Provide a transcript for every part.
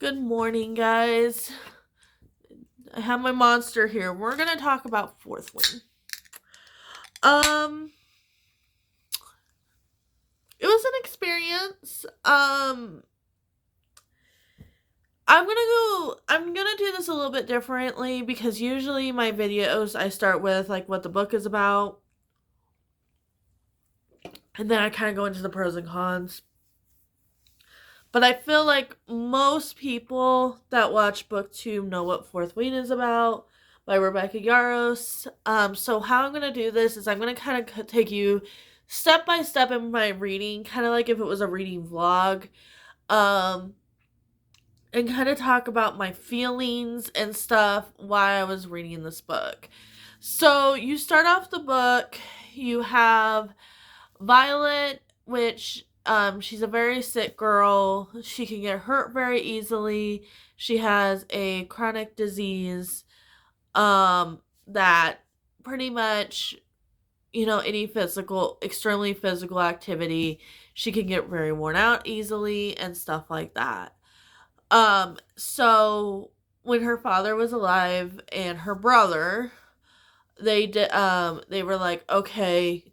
Good morning, guys. I have my monster here. We're gonna talk about Forthwing. Um, it was an experience. I'm gonna do this a little bit differently because usually my videos I start with like what the book is about, and then I kind of go into the pros and cons. But I feel like most people that watch BookTube know what Fourth Wing is about by Rebecca Yarros. So how I'm going to do this is I'm going to kind of take you step by step in my reading, kind of like if it was a reading vlog, um, and kind of talk about my feelings and stuff while I was reading this book. So you start off the book, you have Violet, which she's a very sick girl. She can get hurt very easily. She has a chronic disease that pretty much, any extremely physical activity, she can get very worn out easily and stuff like that. So when her father was alive and her brother, they were like, okay,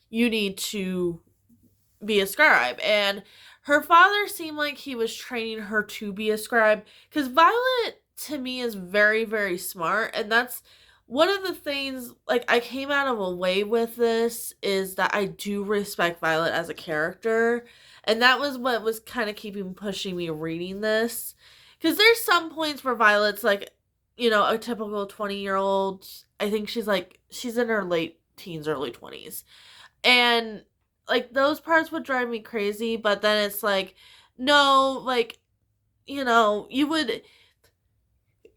you need to be a scribe. And her father seemed like he was training her to be a scribe because Violet to me is very, very smart. And that's one of the things, like, I came out of a way with this is that I do respect Violet as a character. And that was what was kind of pushing me reading this. Because there's some points where Violet's like, a typical 20-year-old. I think she's in her late teens, early 20s. And like those parts would drive me crazy, but then it's like, no, like, you would,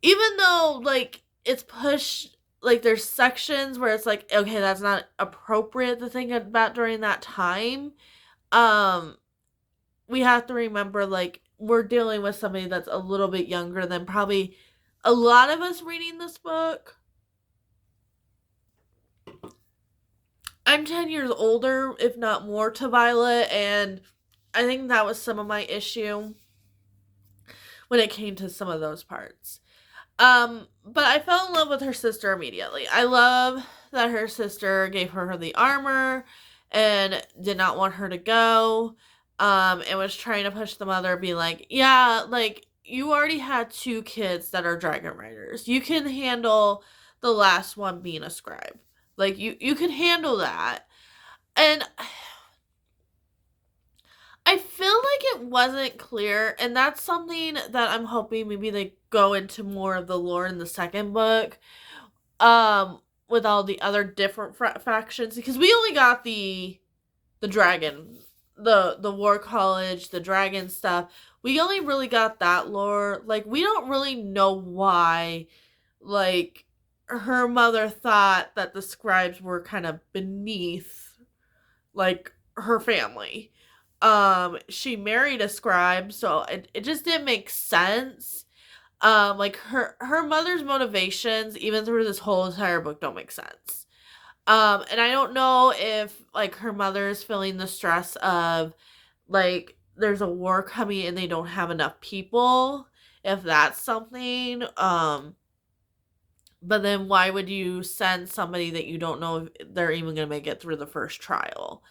even though like it's pushed, like there's sections where it's like, okay, that's not appropriate to think about during that time. Um, we have to remember, like, we're dealing with somebody that's a little bit younger than probably a lot of us reading this book. I'm 10 years older, if not more, to Violet, and I think that was some of my issue when it came to some of those parts. But I fell in love with her sister immediately. I love that her sister gave her the armor and did not want her to go, and was trying to push the mother, be like, yeah, like, you already had 2 kids that are dragon riders. You can handle the last one being a scribe. Like, you can handle that. And I feel like it wasn't clear, and that's something that I'm hoping maybe they go into more of the lore in the second book, with all the other different factions, because we only got the dragon, the war college, the dragon stuff. We only really got that lore. Like, we don't really know why, like, her mother thought that the scribes were kind of beneath, like, her family. She married a scribe, so it just didn't make sense. Like, her mother's motivations, even through this whole entire book, don't make sense. And I don't know if, like, her mother is feeling the stress of, like, there's a war coming and they don't have enough people, if that's something. But then why would you send somebody that you don't know if they're even going to make it through the first trial?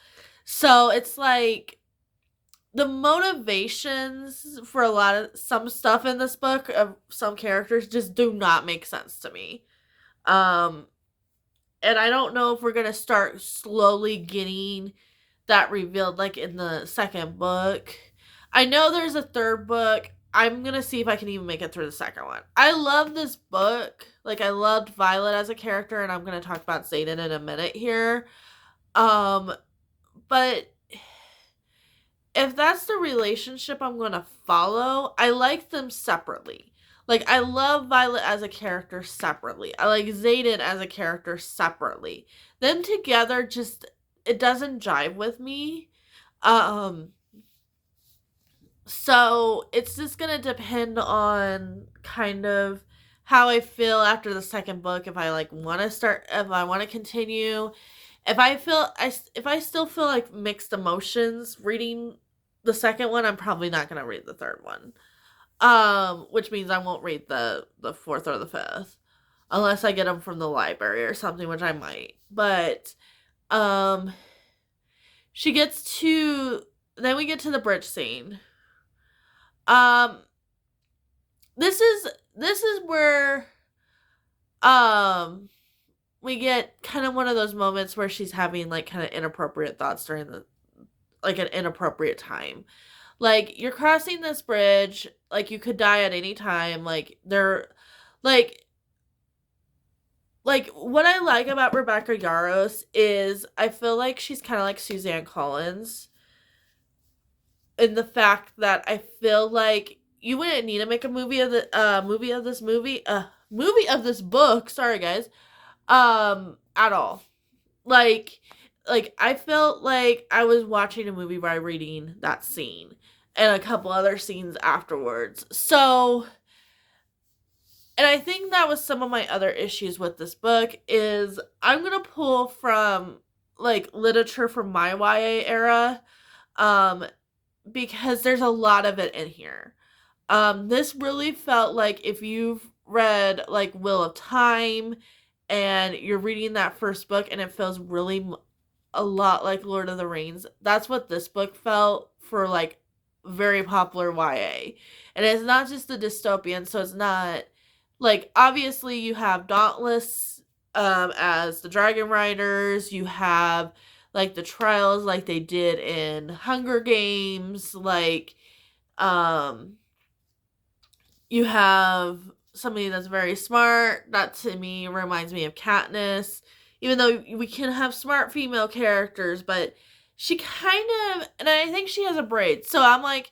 So it's like the motivations for some stuff in this book of some characters just do not make sense to me. And I don't know if we're going to start slowly getting that revealed, like, in the second book. I know there's a third book. I'm going to see if I can even make it through the second one. I love this book. Like, I loved Violet as a character, and I'm going to talk about Zayden in a minute here. But if that's the relationship I'm going to follow, I like them separately. Like, I love Violet as a character separately. I like Zayden as a character separately. Them together just, it doesn't jive with me. So it's just going to depend on kind of how I feel after the second book. If I want to continue, if I still feel like mixed emotions reading the second one, I'm probably not going to read the third one. Which means I won't read the fourth or the fifth unless I get them from the library or something, which I might. But um she gets to then we get to the bridge scene. Um this is where um we get kind of one of those moments where she's having like kind of inappropriate thoughts during the like an inappropriate time. Like you're crossing this bridge, like you could die at any time, like like what I like about Rebecca Yarros is I feel like she's kind of like Suzanne Collins in the fact that I feel like you wouldn't need to make a movie of this book, sorry guys, at all. Like I felt like I was watching a movie by reading that scene and a couple other scenes afterwards. So, and I think that was some of my other issues with this book is I'm going to pull from like literature from my YA era um because there's a lot of it in here. This really felt like if you've read like Wheel of Time and you're reading that first book and it feels really a lot like Lord of the Rings, that's what this book felt for like very popular YA. And it's not just the dystopian, so it's not like obviously you have Dauntless as the Dragon Riders, you have like the trials like they did in Hunger Games, like um you have somebody that's very smart. That to me reminds me of Katniss. Even though we can have smart female characters, but she kind of, and I think she has a braid. So I'm like,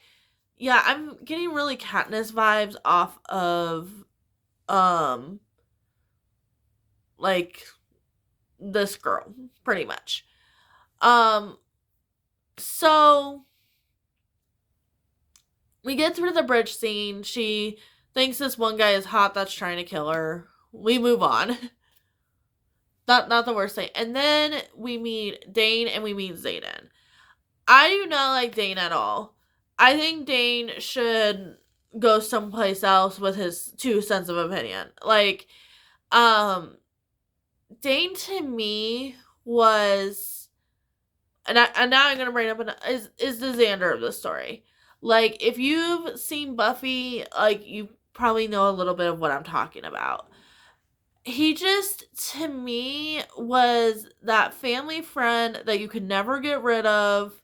yeah, I'm getting really Katniss vibes off of, like this girl, pretty much. Um, so we get through the bridge scene. She thinks this one guy is hot that's trying to kill her. We move on. Not the worst thing. And then we meet Dane and we meet Xaden. I do not like Dane at all. I think Dane should go someplace else with his 2 cents of opinion. Like, Dane to me was, and now I'm gonna bring up is the Xander of the story. Like, if you've seen Buffy, like you probably know a little bit of what I'm talking about. He just, to me, was that family friend that you could never get rid of,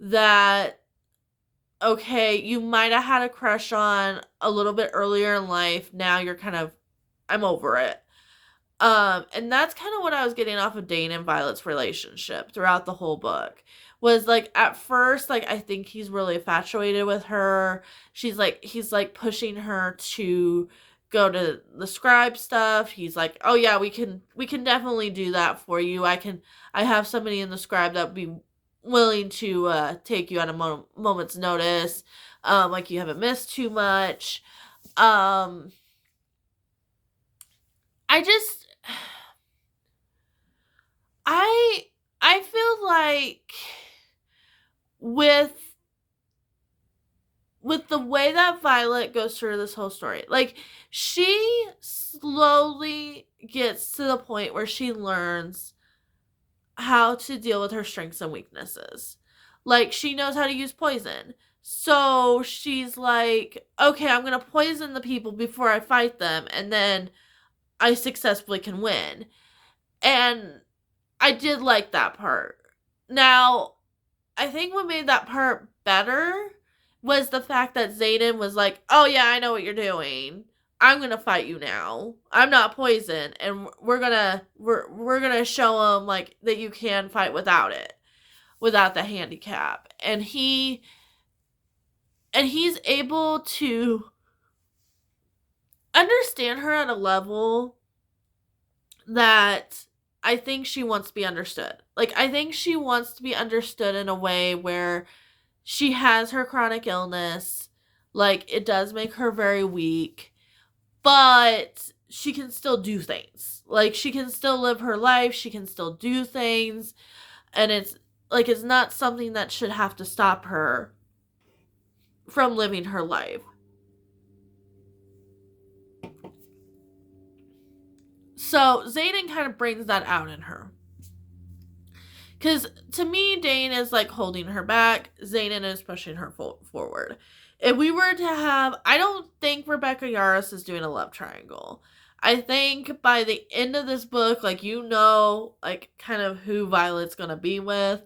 that, okay, you might have had a crush on a little bit earlier in life, now you're kind of, I'm over it. And that's kind of what I was getting off of Dane and Violet's relationship throughout the whole book. Was like at first, like I think he's really infatuated with her. He's like pushing her to go to the scribe stuff. He's like, oh yeah, we can definitely do that for you. I have somebody in the scribe that would be willing to take you at a moment's notice. Like you haven't missed too much. I just I I feel like with the way that Violet goes through this whole story, like she slowly gets to the point where she learns how to deal with her strengths and weaknesses. Like she knows how to use poison. So she's like, okay, I'm going to poison the people before I fight them and then I successfully can win. And I did like that part. Now, I think what made that part better was the fact that Xaden was like, oh yeah, I know what you're doing. I'm gonna fight you now. I'm not poison, and we're gonna show him like that you can fight without it, without the handicap. And he's able to understand her at a level that I think she wants to be understood. Like, I think she wants to be understood in a way where she has her chronic illness. Like, it does make her very weak, but she can still do things. Like, she can still live her life. She can still do things. And it's, like, it's not something that should have to stop her from living her life. So Xaden kind of brings that out in her. Because to me, Dane is like holding her back. Xaden is pushing her forward. If we were to have, I don't think Rebecca Yarros is doing a love triangle. I think by the end of this book, like, like, kind of who Violet's going to be with.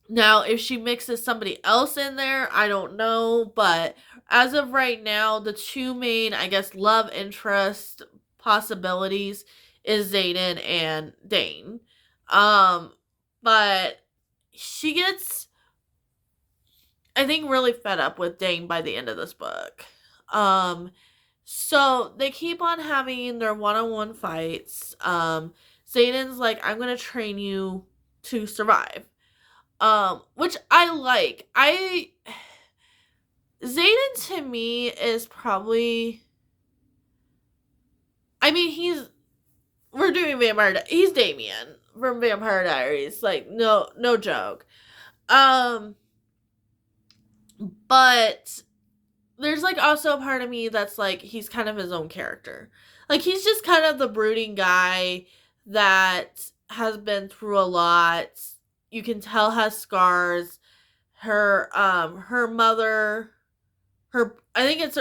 Now, if she mixes somebody else in there, I don't know. But as of right now, the two main, I guess, love interest possibilities is Xaden and Dane. But she gets, I think, really fed up with Dane by the end of this book. So they keep on having their one-on-one fights. Xaden's like, I'm gonna train you to survive. Which I like. Xaden to me is probably, I mean, we're doing he's Damien from Vampire Diaries. Like, no joke. But there's like also a part of me that's like, he's kind of his own character. Like, he's just kind of the brooding guy that has been through a lot. You can tell has scars. Her mother, I think it's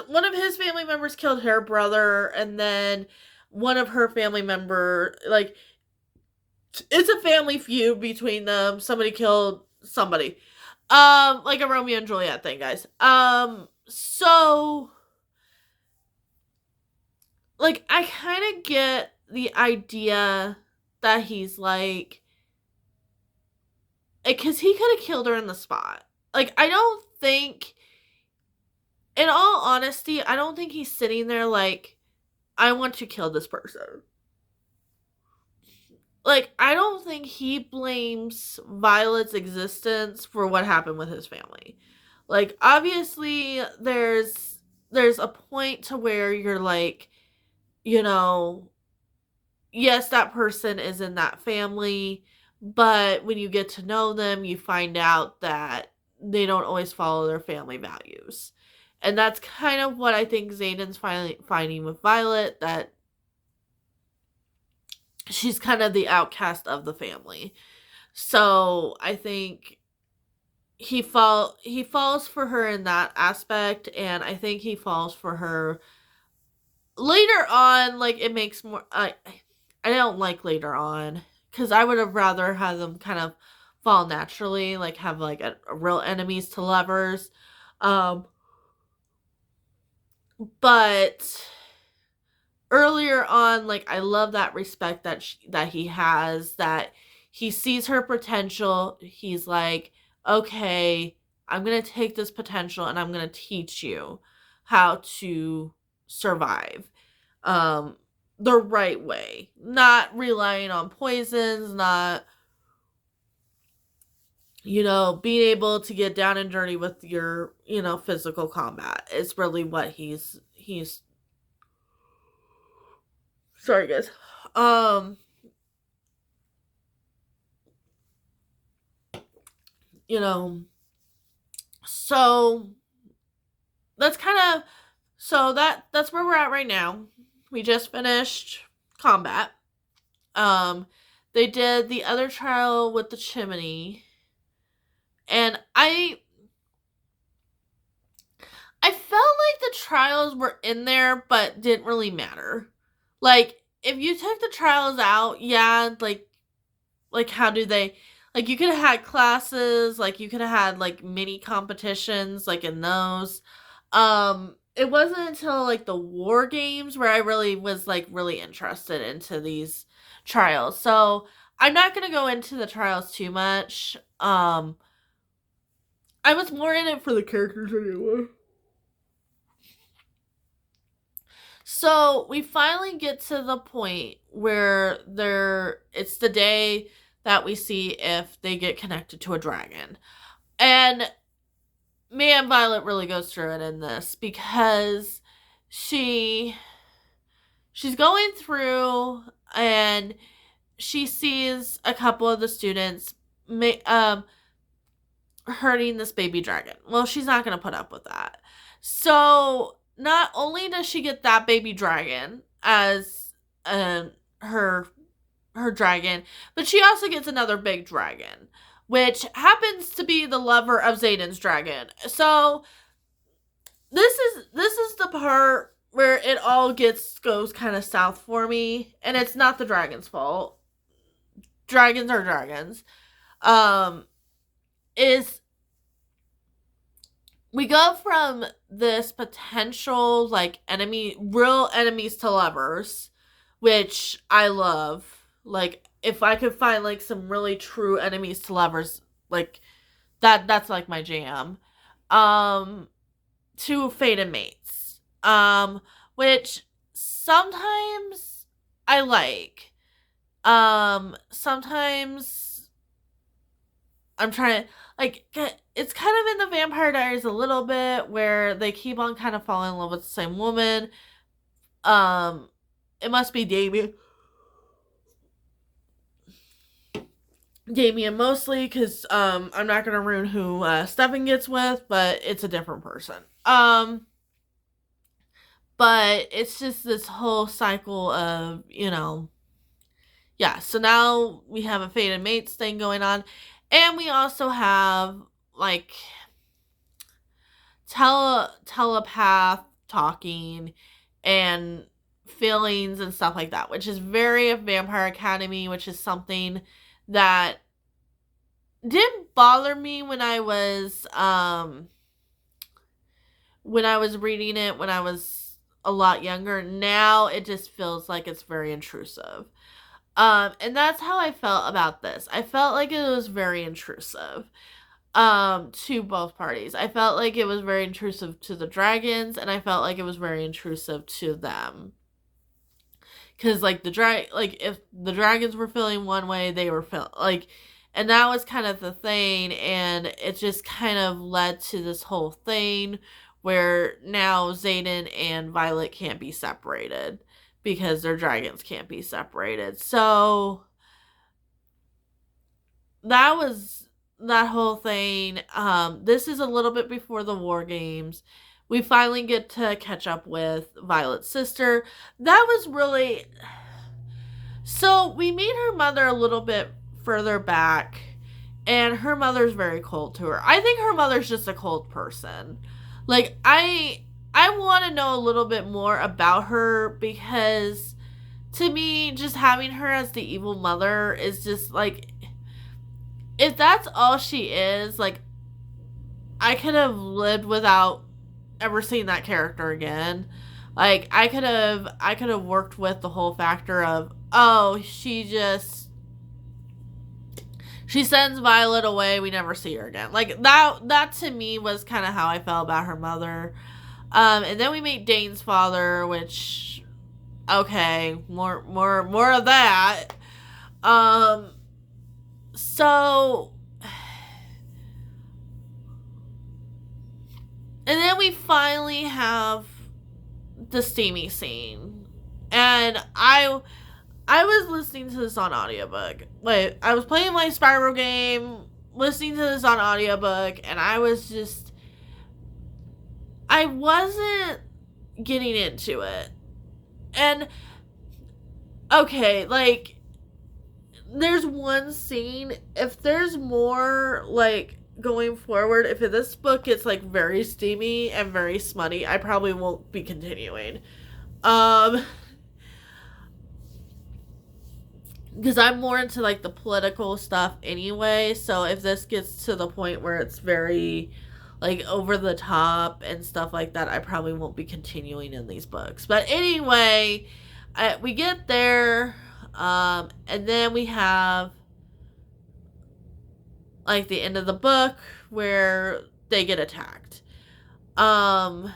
one of his family members killed her brother, and then one of her family member, like, it's a family feud between them. Somebody killed somebody. Like a Romeo and Juliet thing, guys. So, like, I kind of get the idea that he's like, because he could have killed her in the spot. Like, I don't think, in all honesty, I don't think he's sitting there like, I want to kill this person. Like, I don't think he blames Violet's existence for what happened with his family. Like, obviously, there's a point to where you're like, yes, that person is in that family, but when you get to know them, you find out that they don't always follow their family values. And that's kind of what I think Xaden's finally finding with Violet, that she's kind of the outcast of the family. So I think he falls for her in that aspect, and I think he falls for her later on. Like, it makes more, I don't like later on, because I would have rather had them kind of fall naturally, like have like a real enemies to lovers. But earlier on, like, I love that respect that he has, that he sees her potential. He's like, okay, I'm going to take this potential and I'm going to teach you how to survive the right way. Not relying on poisons, not, being able to get down and dirty with your, physical combat. It's really what he's sorry, guys. So that's kind of, that's where we're at right now. We just finished combat. They did the other trial with the chimney, and I felt like the trials were in there but didn't really matter. Like, if you took the trials out, yeah, like how do they, like, you could have had classes, like you could have had like mini competitions, like in those. It wasn't until like the war games where I really was like really interested into these trials. So I'm not gonna go into the trials too much. I was more in it for the characters anyway. So we finally get to the point where it's the day that we see if they get connected to a dragon. And man, Violet really goes through it in this, because she's going through, and she sees a couple of the students hurting this baby dragon. Well, she's not going to put up with that. So not only does she get that baby dragon as her dragon, but she also gets another big dragon, which happens to be the lover of Zayden's dragon. So this is the part where it all goes kind of south for me, and it's not the dragon's fault. Dragons are dragons. Is we go from this potential like real enemies to lovers, which I love. Like if I could find like some really true enemies to lovers, like that's like my jam. To fated mates. Which sometimes I like. Sometimes I'm trying to like it's kind of in the Vampire Diaries a little bit where they keep on kind of falling in love with the same woman. It must be Damien mostly because I'm not gonna ruin who Stefan gets with, but it's a different person. But it's just this whole cycle of, yeah, so now we have a fated mates thing going on. And we also have, like, telepath talking and feelings and stuff like that, which is very a Vampire Academy, which is something that didn't bother me when I was reading it when I was a lot younger. Now it just feels like it's very intrusive. And that's how I felt about this. I felt like it was very intrusive to both parties. I felt like it was very intrusive to the dragons, and I felt like it was very intrusive to them. Because like if the dragons were feeling one way, they were feeling like, and that was kind of the thing, and it just kind of led to this whole thing where now Xaden and Violet can't be separated because their dragons can't be separated. So that was that whole thing. This is a little bit before the War Games. We finally get to catch up with Violet's sister. That was really... So we meet her mother a little bit further back, and her mother's very cold to her. I think her mother's just a cold person. Like, I want to know a little bit more about her, because to me, just having her as the evil mother is just like, if that's all she is, like, I could have lived without ever seeing that character again. Like, I could have worked with the whole factor of, oh, she sends Violet away, we never see her again. Like, that to me was kind of how I felt about her mother. And then we meet Dane's father, which, okay, more of that. So, and then we finally have the steamy scene. And I was listening to this on audiobook. Wait, I was playing my Spyro game, listening to this on audiobook, and I wasn't getting into it. And, okay, like, there's one scene, if there's more, like, going forward, if this book gets, like, very steamy and very smutty, I probably won't be continuing. Because I'm more into, like, the political stuff anyway, so if this gets to the point where it's very, like, over the top and stuff like that, I probably won't be continuing in these books. But anyway, we get there, and then we have, like, the end of the book where they get attacked. And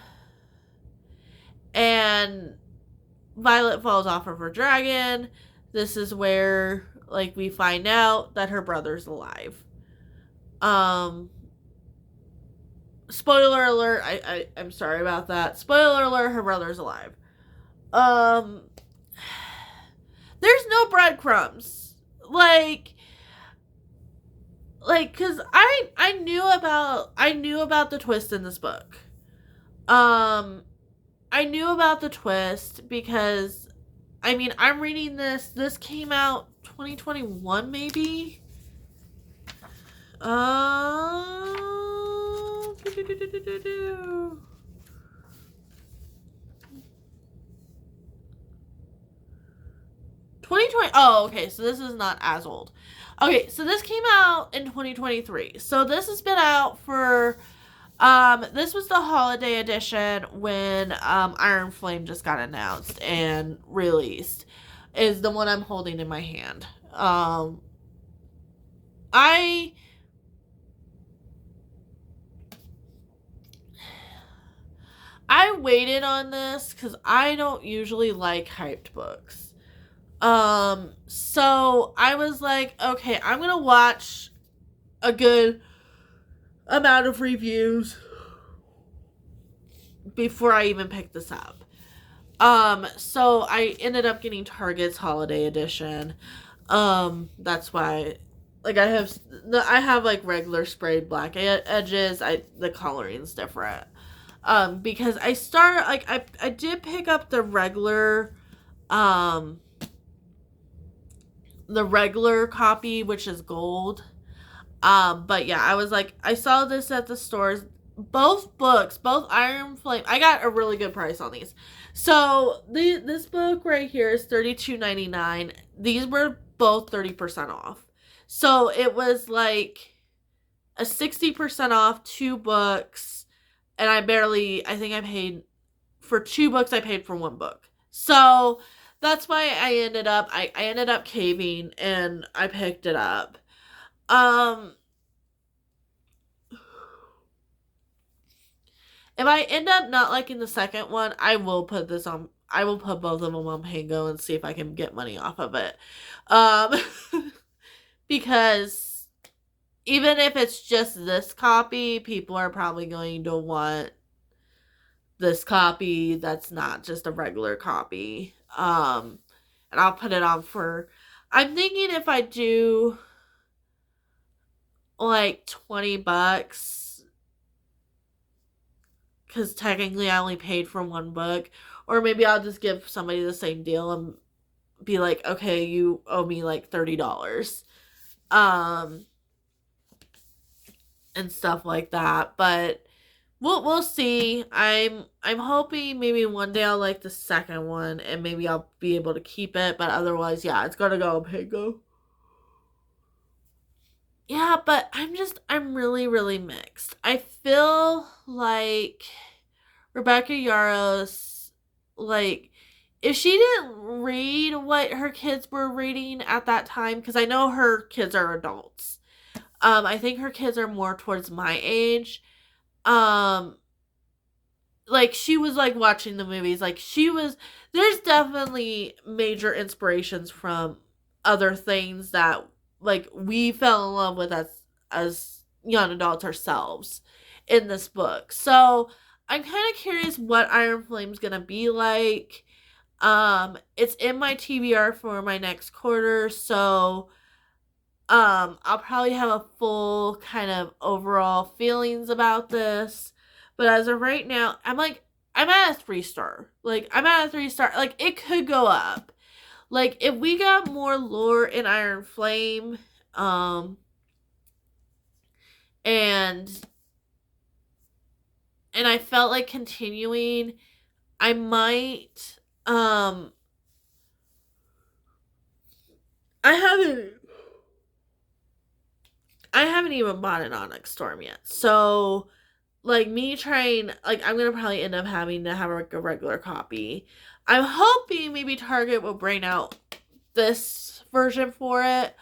Violet falls off of her dragon. This is where, like, we find out that her brother's alive. Spoiler alert, I'm sorry about that. Spoiler alert, her brother's alive. There's no breadcrumbs like cuz I knew about the twist in this book. Um I knew about the twist because I mean, I'm reading this came out 2021 maybe. Uh 2020. Oh, okay. So this is not as old. Okay, so this came out in 2023. So this has been out for this was the holiday edition when Iron Flame just got announced and released. Is the one I'm holding in my hand. I I waited on this cuz I don't usually like hyped books. So I was like, okay, I'm going to watch a good amount of reviews before I even pick this up. So I ended up getting Target's holiday edition. That's why, like, I have like regular sprayed black edges. The coloring's different. Because I did pick up the regular copy, which is gold. But yeah, I was like, I saw this at the stores. Both books, both Iron Flame, I got a really good price on these. So this book right here is $32.99. These were both 30% off. So it was like a 60% off 2 books, and I think I paid for 2 books. I paid for 1 book. So that's why I ended up caving and I picked it up. If I end up not liking the second one, I will put both of them on Pango and see if I can get money off of it. Because even if it's just this copy, people are probably going to want this copy that's not just a regular copy. And I'll put it on I'm thinking if I do like $20, because technically I only paid for 1 book, or maybe I'll just give somebody the same deal and be like, okay, you owe me like $30, and stuff like that. But we'll see. I'm hoping maybe one day I'll like the second one and maybe I'll be able to keep it, but otherwise, yeah, it's gonna go on Pango. Yeah, but I'm really, really mixed. I feel like Rebecca Yarros, like, if she didn't read what her kids were reading at that time, because I know her kids are adults. I think her kids are more towards my age. Like, she was like watching the movies. Like, there's definitely major inspirations from other things that like we fell in love with as young adults ourselves in this book. So I'm kind of curious what Iron Flame's gonna be like. It's in my TBR for my next quarter, so I'll probably have a full kind of overall feelings about this. But as of right now, I'm at a 3-star. Like, I'm at a 3-star. Like, it could go up. Like, if we got more lore in Iron Flame, and I felt like continuing, I might, I haven't even bought an Onyx Storm yet. So, like, me trying, like, I'm gonna probably end up having to have like a regular copy. I'm hoping maybe Target will bring out this version for it.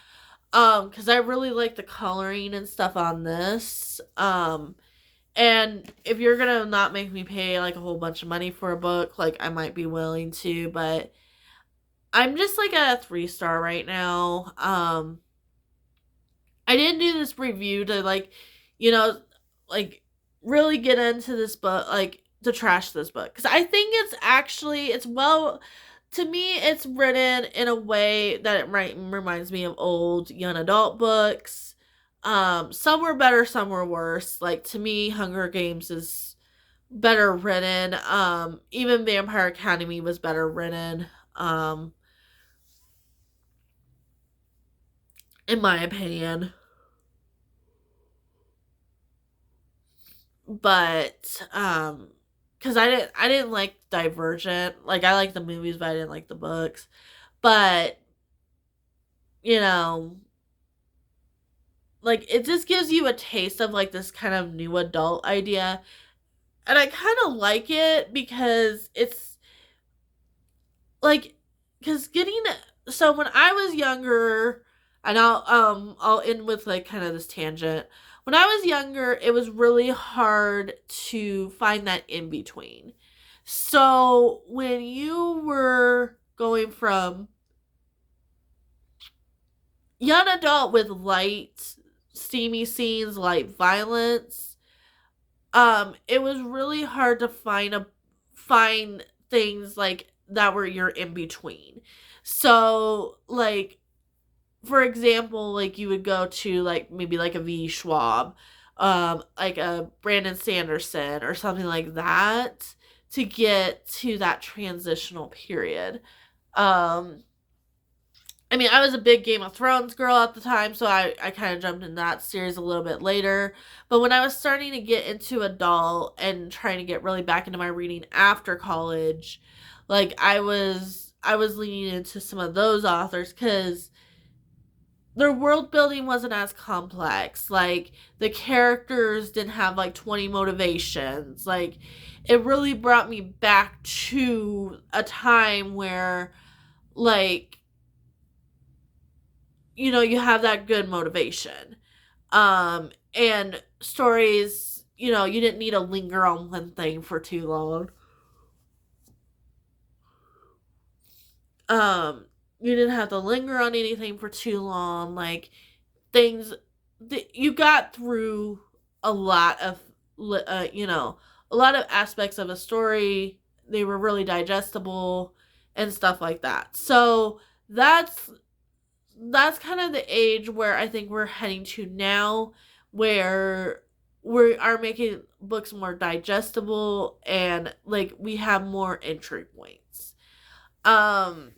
Because I really like the coloring and stuff on this. And if you're gonna not make me pay like a whole bunch of money for a book, like, I might be willing to, but I'm just like at a 3-star right now. I didn't do this review to like, like really get into this book, like to trash this book, because I think it's to me, it's written in a way that it reminds me of old young adult books. Some were better, some were worse. Like, to me, Hunger Games is better written. Even Vampire Academy was better written. In my opinion. But because I didn't like Divergent. Like, I like the movies, but I didn't like the books. But you know, like, it just gives you a taste of like this kind of new adult idea, and I kind of like it because it's like, because getting, so when I was younger, and I'll end with like kind of this tangent. When I was younger, it was really hard to find that in between. So when you were going from young adult with light, steamy scenes, light violence, it was really hard to find things like that were your in between. So, like, for example, like, you would go to like maybe like a V Schwab, like a Brandon Sanderson or something like that, to get to that transitional period. Um I mean, I was a big Game of Thrones girl at the time, so I kind of jumped in that series a little bit later. But when I was starting to get into adult and trying to get really back into my reading after college, like, I was leaning into some of those authors because their world building wasn't as complex. Like, the characters didn't have like 20 motivations. Like, it really brought me back to a time where, like, you have that good motivation. And stories, you didn't need to linger on one thing for too long. Um, you didn't have to linger on anything for too long. Like, things, you got through a lot of, a lot of aspects of a story. They were really digestible and stuff like that. So that's kind of the age where I think we're heading to now, where we are making books more digestible and like we have more entry points. Um,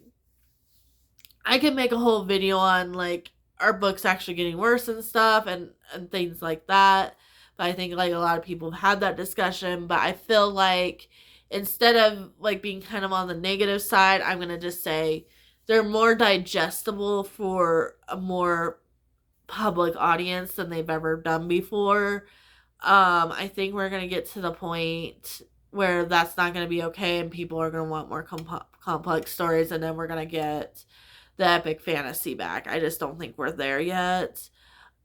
I could make a whole video on like our books actually getting worse and stuff and things like that. But I think like a lot of people have had that discussion. But I feel like instead of like being kind of on the negative side, I'm gonna just say they're more digestible for a more public audience than they've ever done before. I think we're gonna get to the point where that's not gonna be okay, and people are gonna want more complex stories, and then we're gonna get the epic fantasy back. I just don't think we're there yet.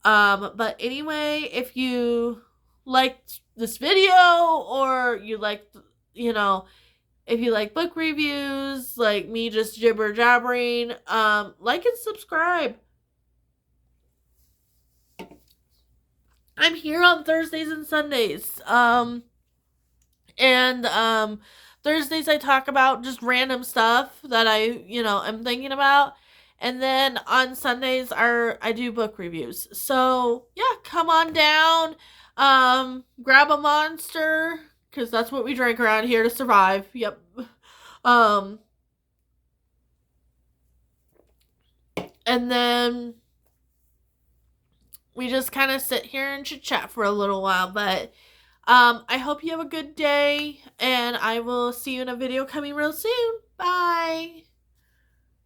But anyway, if you liked this video, or you liked, if you like book reviews, like me just jibber jabbering, like and subscribe. I'm here on Thursdays and Sundays. And Thursdays I talk about just random stuff that I'm thinking about. And then on Sundays I do book reviews. So yeah, come on down. Grab a monster, because that's what we drink around here to survive. Yep. Um and then we just kind of sit here and chit chat for a little while. But I hope you have a good day, and I will see you in a video coming real soon. Bye.